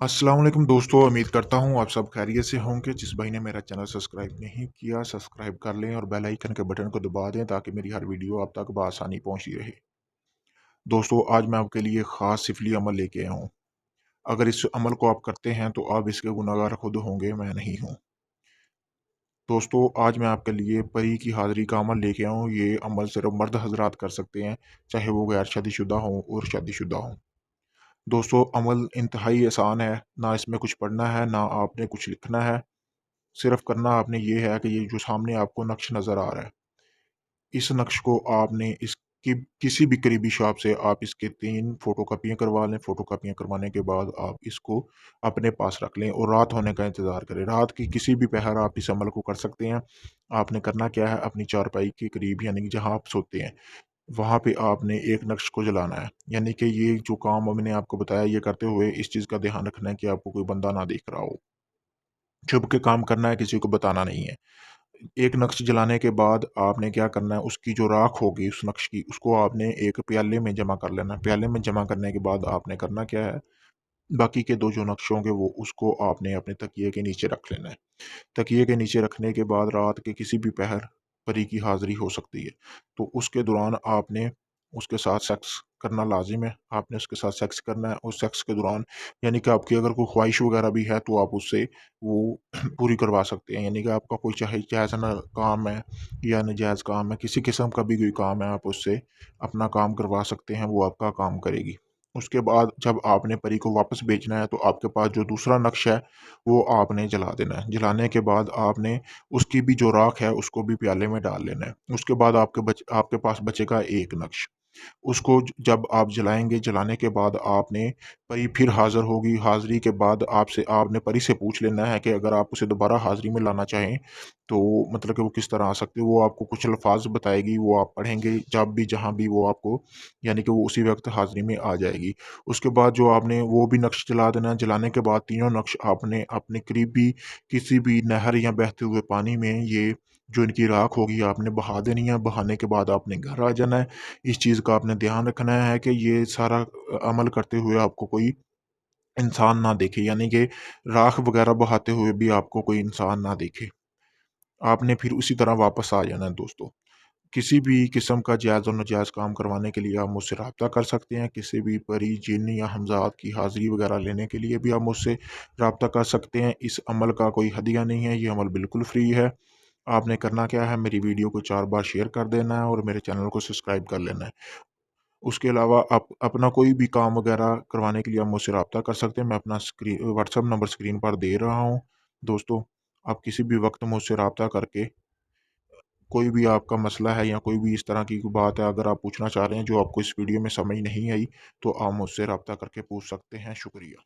अस्सलाम वालेकुम दोस्तों, उम्मीद करता हूँ आप सब खैरियत से होंगे। जिस भाई ने मेरा चैनल सब्सक्राइब नहीं किया, सब्सक्राइब कर लें और बेल आइकन के बटन को दबा दें ताकि मेरी हर वीडियो आप तक बआसानी पहुँचती रहे। दोस्तों, आज मैं आपके लिए ख़ास सिफली अमल लेके आया हूँ। अगर इस अमल को आप करते हैं तो आप इसके गुनहगार खुद होंगे, मैं नहीं हूँ। दोस्तों, आज मैं आपके लिए परी की हाज़िरी का अमल लेके आया हूँ। ये अमल सिर्फ़ मर्द हज़रात कर सकते हैं, चाहे वो गैर शादीशुदा हों और शादीशुदा हों। दोस्तों, अमल इंतहाई आसान है, ना इसमें कुछ पढ़ना है, ना आपने कुछ लिखना है। सिर्फ करना आपने ये है कि ये जो सामने आपको नक्श नज़र आ रहा है, इस नक्श को आपने इसकी किसी भी करीबी शॉप से आप इसके 3 फ़ोटोकॉपियाँ करवा लें। फ़ोटोकॉपियाँ करवाने के बाद आप इसको अपने पास रख लें और रात होने का इंतज़ार करें। रात की किसी भी पहर आप इस अमल को कर सकते हैं। आपने करना क्या है, अपनी चारपाई के करीब यानी कि जहाँ आप सोते हैं, वहाँ पे आपने एक नक्श को जलाना है। यानी कि ये जो काम मैंने आपको बताया, ये करते हुए इस चीज़ का ध्यान रखना है कि आपको कोई बंदा ना देख रहा हो। छुप के काम करना है, किसी को बताना नहीं है। एक नक्श जलाने के बाद आपने क्या करना है, उसकी जो राख होगी उस नक्श की, उसको आपने एक प्याले में जमा कर लेना है। प्याले में जमा करने के बाद आपने करना क्या है, बाकी के 2 जो नक्श होंगे वो उसको आपने अपने तकिए के नीचे रख लेना है। तकिए के नीचे रखने के बाद रात के किसी भी पहर परी की हाज़िरी हो सकती है। तो उसके दौरान आपने उसके साथ सेक्स करना लाज़िम है। आपने उसके साथ सेक्स करना है और सेक्स के दौरान यानी कि आपकी अगर कोई ख़्वाहिश वग़ैरह भी है तो आप उससे वो पूरी करवा सकते हैं। यानी कि आपका कोई चाहे जायज़ ना काम है या नाजायज़ काम है, किसी किस्म का भी कोई काम है, आप उससे अपना काम करवा सकते हैं, वो आपका काम करेगी। उसके बाद जब आपने परी को वापस भेजना है तो आपके पास जो दूसरा नक्श है वो आपने जला देना है। जलाने के बाद आपने उसकी भी जो राख है उसको भी प्याले में डाल लेना है। उसके बाद आपके पास बचेगा एक नक्श। उसको जब आप जलाएँगे, जलाने के बाद आपने परी फिर हाज़िर होगी। हाज़िरी के बाद आपसे आपने परी से पूछ लेना है कि अगर आप उसे दोबारा हाज़िरी में लाना चाहें, तो मतलब कि वो किस तरह आ सकती है। वो आपको कुछ अल्फ़ाज़ बताएगी, वो आप पढ़ेंगे जब भी, जहाँ भी वो आपको यानी कि वो उसी वक़्त हाज़िरी में आ जाएगी। उसके बाद जो आपने वो भी नक्श जला देना है। जलाने के बाद तीनों नक्श आपने अपने करीबी किसी भी नहर या बहते हुए पानी में ये जो इनकी राख होगी आपने बहा देनी है। बहाने के बाद आपने घर आ जाना है। इस चीज़ का आपने ध्यान रखना है कि ये सारा अमल करते हुए आपको कोई इंसान ना देखे, यानी कि राख वगैरह बहाते हुए भी आपको कोई इंसान ना देखे। आपने फिर उसी तरह वापस आ जाना है दोस्तों। किसी भी किस्म का जायज़ और नाजायज़ काम करवाने के लिए आप मुझसे राब्ता कर सकते हैं। किसी भी परी, जिन या हमज़ात की हाज़िरी वगैरह लेने के लिए भी आप मुझसे राब्ता कर सकते हैं। इस अमल का कोई हदिया नहीं है, ये अमल बिल्कुल फ्री है। आपने करना क्या है, मेरी वीडियो को 4 बार शेयर कर देना है और मेरे चैनल को सब्सक्राइब कर लेना है। उसके अलावा आप अपना कोई भी काम वगैरह करवाने के लिए आप मुझसे राब्ता कर सकते हैं। मैं अपना व्हाट्सएप नंबर स्क्रीन पर दे रहा हूँ। दोस्तों, आप किसी भी वक़्त मुझसे राब्ता करके कोई भी आपका मसला है या कोई भी इस तरह की कोई बात है अगर आप पूछना चाह रहे हैं जो आपको इस वीडियो में समझ नहीं आई, तो आप मुझसे राब्ता करके पूछ सकते हैं। शुक्रिया।